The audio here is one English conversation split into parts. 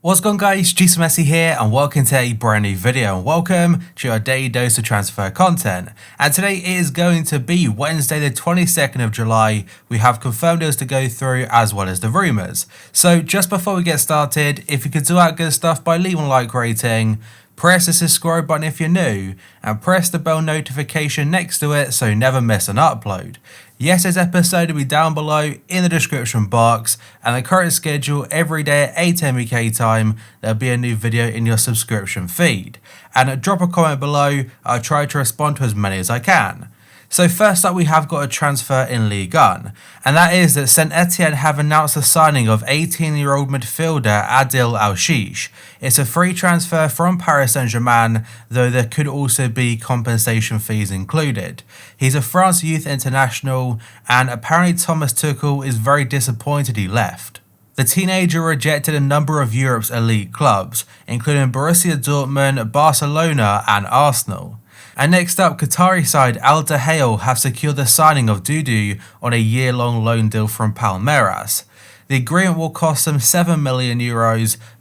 What's going on, guys? Jason Messi here and welcome to a brand new video and welcome to your daily dose of transfer content. And today is going to be Wednesday the 22nd of July. We have confirmed deals to go through as well as the rumours. So just before we get started, if you could do out good stuff by leaving a like rating, press the subscribe button if you're new, and press the bell notification next to it so you never miss an upload. Yesterday's episode will be down below in the description box, and the current schedule every day at 8 AM UK time, there'll be a new video in your subscription feed. And drop a comment below, I'll try to respond to as many as I can. So first up we have got a transfer in Liga, and that is that Saint Etienne have announced the signing of 18-year-old midfielder Adil Al-Shish. It's a free transfer from Paris Saint-Germain, though there could also be compensation fees included. He's a France youth international, and apparently Thomas Tuchel is very disappointed he left. The teenager rejected a number of Europe's elite clubs, including Borussia Dortmund, Barcelona and Arsenal. And next up, Qatari side Al DUHAIL have secured the signing of DUDU on a year-long loan deal from Palmeiras. The agreement will cost them €7 million,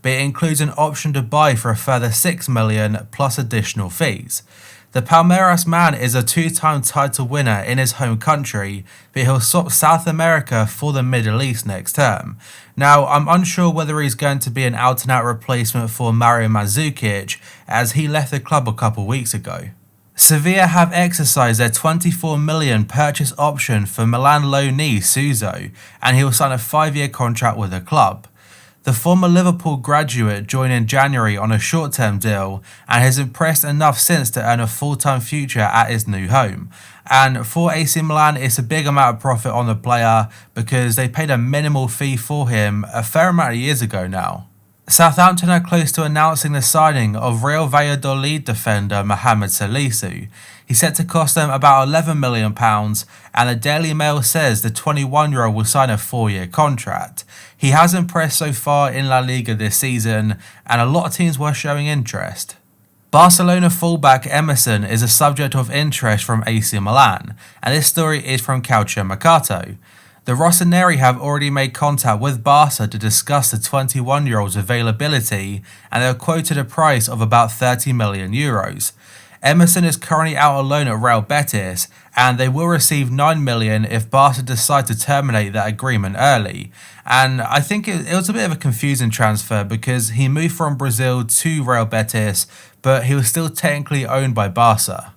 but it includes an option to buy for a further €6 million plus additional fees. The Palmeiras man is a two-time title winner in his home country, but he'll swap South America for the Middle East next term. Now, I'm unsure whether he's going to be an out-and-out replacement for Mario Mandzukic, as he left the club a couple weeks ago. Sevilla have exercised their €24 million purchase option for Milan loanee Suso, and he will sign a 5-year contract with the club. The former Liverpool graduate joined in January on a short-term deal and has impressed enough since to earn a full-time future at his new home. And for AC Milan, it's a big amount of profit on the player because they paid a minimal fee for him a fair amount of years ago now. Southampton are close to announcing the signing of Real Valladolid defender Mohamed Salisu. He's set to cost them about £11 million, and the Daily Mail says the 21-year-old will sign a 4-year contract. He has impressed so far in La Liga this season, and a lot of teams were showing interest. Barcelona fullback Emerson is a subject of interest from AC Milan, and this story is from Calciomercato. The Rossoneri have already made contact with Barca to discuss the 21-year-old's availability, and they have quoted a price of about €30 million. Emerson is currently out on loan at Real Betis, and they will receive €9 million if Barca decide to terminate that agreement early. And I think it was a bit of a confusing transfer because he moved from Brazil to Real Betis, but he was still technically owned by Barca.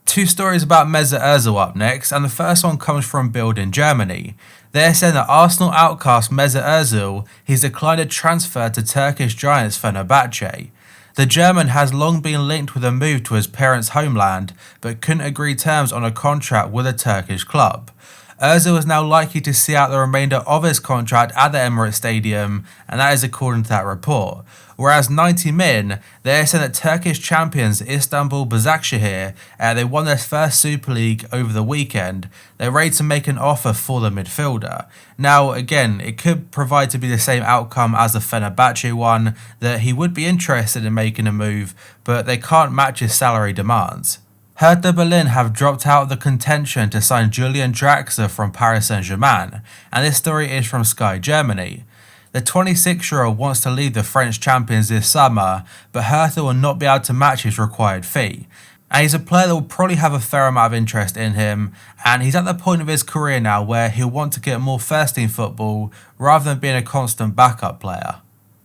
Two stories about Mesut Ozil up next, and the first one comes from Bild in Germany. They're saying that Arsenal outcast Mesut Ozil, he's declined a transfer to Turkish giants Fenerbahce. The German has long been linked with a move to his parents' homeland, but couldn't agree terms on a contract with a Turkish club. Ozil is now likely to see out the remainder of his contract at the Emirates Stadium, and that is according to that report. Whereas 90 Min, they're saying that Turkish champions Istanbul Başakşehir, they won their first Super League over the weekend. They're ready to make an offer for the midfielder. Now again, it could provide to be the same outcome as the Fenerbahce one, that he would be interested in making a move, but they can't match his salary demands. Hertha Berlin have dropped out of the contention to sign Julian Draxler from Paris Saint-Germain, and this story is from Sky Germany. The 26-year-old wants to leave the French champions this summer, but Hertha will not be able to match his required fee. And he's a player that will probably have a fair amount of interest in him, and he's at the point of his career now where he'll want to get more first-team football rather than being a constant backup player.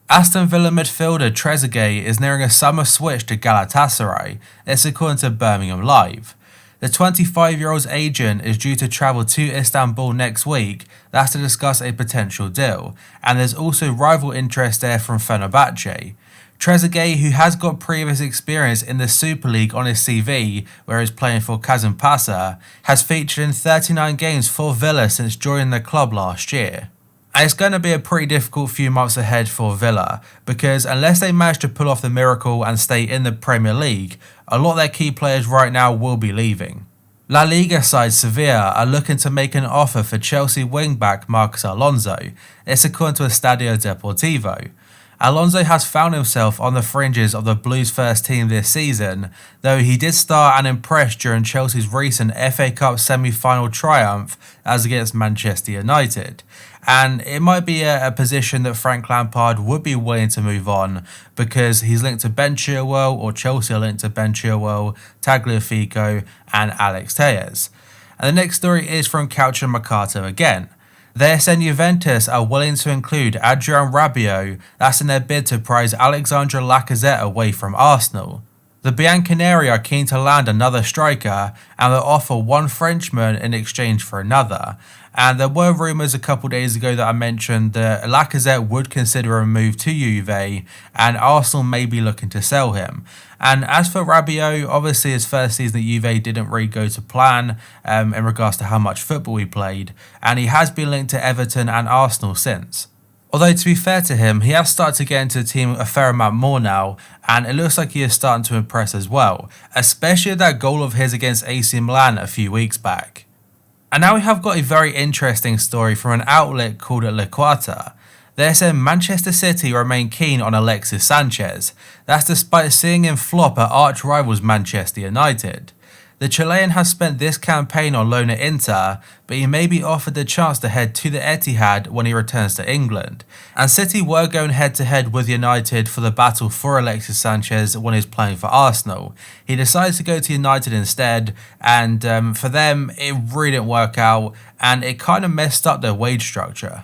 Aston Villa midfielder Trezeguet is nearing a summer switch to Galatasaray, this according to Birmingham Live. The 25-year-old's agent is due to travel to Istanbul next week, that's to discuss a potential deal, and there's also rival interest there from Fenerbahce. Trezeguet, who has got previous experience in the Super League on his CV, where he's playing for Kasımpaşa, has featured in 39 games for Villa since joining the club last year. And it's going to be a pretty difficult few months ahead for Villa, because unless they manage to pull off the miracle and stay in the Premier League, a lot of their key players right now will be leaving. La Liga side Sevilla are looking to make an offer for Chelsea wing-back Marcos Alonso, it's according to Estadio Deportivo. Alonso has found himself on the fringes of the Blues' first team this season, though he did start and impress during Chelsea's recent FA Cup semi-final triumph as against Manchester United. And it might be a position that Frank Lampard would be willing to move on because he's linked to Ben Chilwell, or Chelsea are linked to Ben Chilwell, Tagliafico and Alex Telles. And the next story is from Calcio Mercato again. They're saying Juventus are willing to include Adrien Rabiot, that's in their bid to prize Alexandre Lacazette away from Arsenal. The Bianconeri are keen to land another striker and they'll offer one Frenchman in exchange for another. And there were rumours a couple days ago that I mentioned that Lacazette would consider a move to Juve and Arsenal may be looking to sell him. And as for Rabiot, obviously his first season at Juve didn't really go to plan in regards to how much football he played, and he has been linked to Everton and Arsenal since. Although to be fair to him, he has started to get into the team a fair amount more now, and it looks like he is starting to impress as well, especially that goal of his against AC Milan a few weeks back. And now we have got a very interesting story from an outlet called L'Equator. They're saying Manchester City remain keen on Alexis Sanchez. That's despite seeing him flop at arch rivals Manchester United. The Chilean has spent this campaign on loan at Inter, but he may be offered the chance to head to the Etihad when he returns to England. And City were going head to head with United for the battle for Alexis Sanchez when he was playing for Arsenal. He decided to go to United instead, and for them it really didn't work out, and it kind of messed up their wage structure.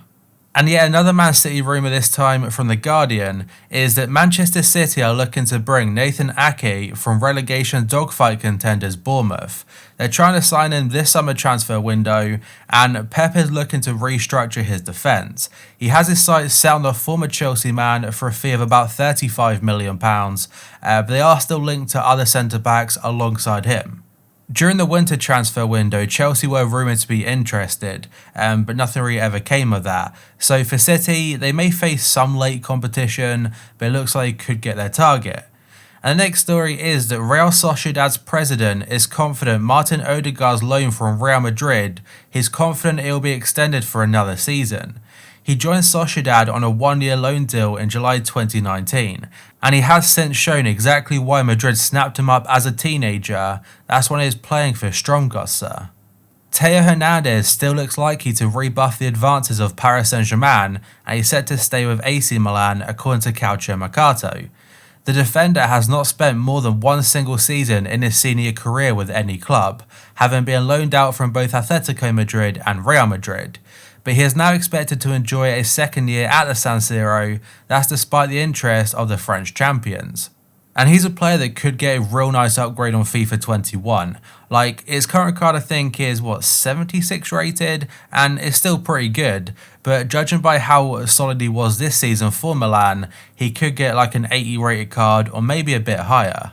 And yet another Man City rumour this time from The Guardian is that Manchester City are looking to bring Nathan Ake from relegation dogfight contenders Bournemouth. They're trying to sign him this summer transfer window, and Pep is looking to restructure his defence. He has his sights set on the former Chelsea man for a fee of about £35 million, but they are still linked to other centre-backs alongside him. During the winter transfer window, Chelsea were rumoured to be interested, but nothing really ever came of that. So for City, they may face some late competition, but it looks like they could get their target. And the next story is that Real Sociedad's president is confident Martin Odegaard's loan from Real Madrid, he's confident it will be extended for another season. He joined Sociedad on a one-year loan deal in July 2019, and he has since shown exactly why Madrid snapped him up as a teenager. That's when he was playing for Stromgosser. Theo Hernandez still looks likely to rebuff the advances of Paris Saint-Germain, and he's set to stay with AC Milan according to Calcio Mercato. The defender has not spent more than one single season in his senior career with any club, having been loaned out from both Atletico Madrid and Real Madrid. But he is now expected to enjoy a second year at the San Siro, that's despite the interest of the French champions. And he's a player that could get a real nice upgrade on FIFA 21. Like, his current card I think is 76 rated, and it's still pretty good, but judging by how solid he was this season for Milan, he could get like an 80 rated card or maybe a bit higher.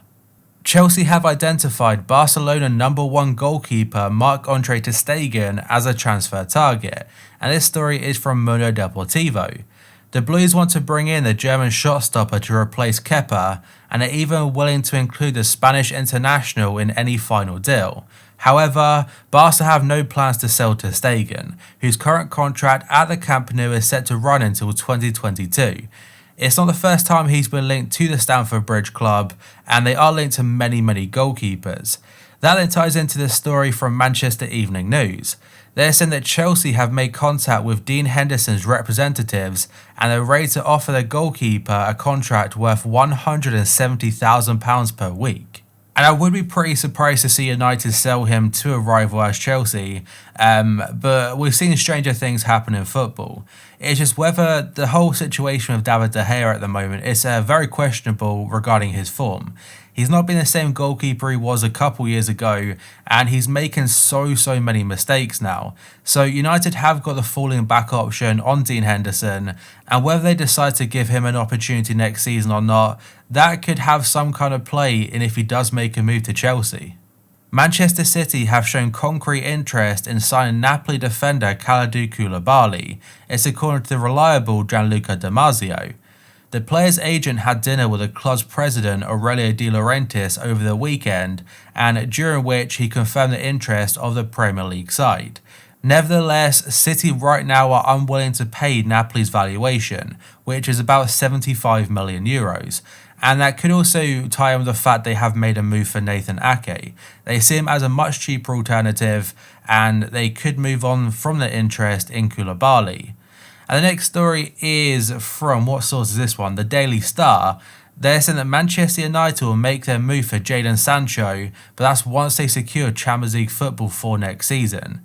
Chelsea have identified Barcelona #1 goalkeeper Marc-Andre ter Stegen as a transfer target, and this story is from Mundo Deportivo. The Blues want to bring in the German shot stopper to replace Kepa, and are even willing to include the Spanish international in any final deal. However, Barca have no plans to sell ter Stegen, whose current contract at the Camp Nou is set to run until 2022. It's not the first time he's been linked to the Stamford Bridge club, and they are linked to many goalkeepers. That then ties into the story from Manchester Evening News. They're saying that Chelsea have made contact with Dean Henderson's representatives, and they're ready to offer their goalkeeper a contract worth £170,000 per week. And I would be pretty surprised to see United sell him to a rival as Chelsea, but we've seen stranger things happen in football. It's just whether the whole situation with David De Gea at the moment is very questionable regarding his form. He's not been the same goalkeeper he was a couple years ago, and he's making so many mistakes now. So United have got the falling back option on Dean Henderson, and whether they decide to give him an opportunity next season or not, that could have some kind of play in if he does make a move to Chelsea. Manchester City have shown concrete interest in signing Napoli defender Kalidou Koulibaly. It's according to the reliable Gianluca Di Marzio. The player's agent had dinner with the club's president Aurelio De Laurentiis over the weekend, and during which he confirmed the interest of the Premier League side. Nevertheless, City right now are unwilling to pay Napoli's valuation, which is about 75 million euros. And that could also tie in with the fact they have made a move for Nathan Ake. They see him as a much cheaper alternative, and they could move on from their interest in KOULIBALY. And the next story is from, what source is this one? The Daily Star. They're saying that Manchester United will make their move for Jadon Sancho, but that's once they secure Champions League football for next season.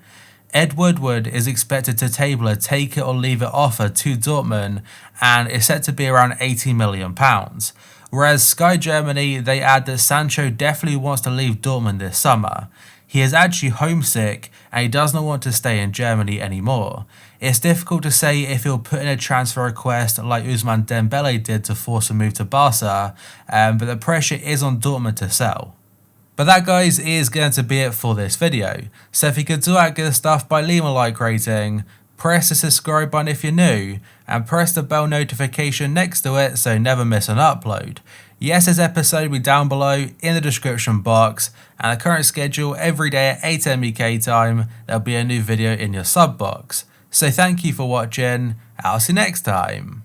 Ed Woodward is expected to table a take it or leave it offer to Dortmund, and is set to be around £80 million. Whereas Sky Germany, they add that Sancho definitely wants to leave Dortmund this summer. He is actually homesick and he does not want to stay in Germany anymore. It's difficult to say if he'll put in a transfer request like Ousmane Dembele did to force a move to Barca, but the pressure is on Dortmund to sell. But that, guys, is going to be it for this video. So if you could do that good stuff by leaving a like rating, press the subscribe button if you're new, and press the bell notification next to it so you never miss an upload. Yes, this episode will be down below in the description box, and the current schedule every day at 8 AM UK time, there'll be a new video in your sub box. So thank you for watching, I'll see you next time.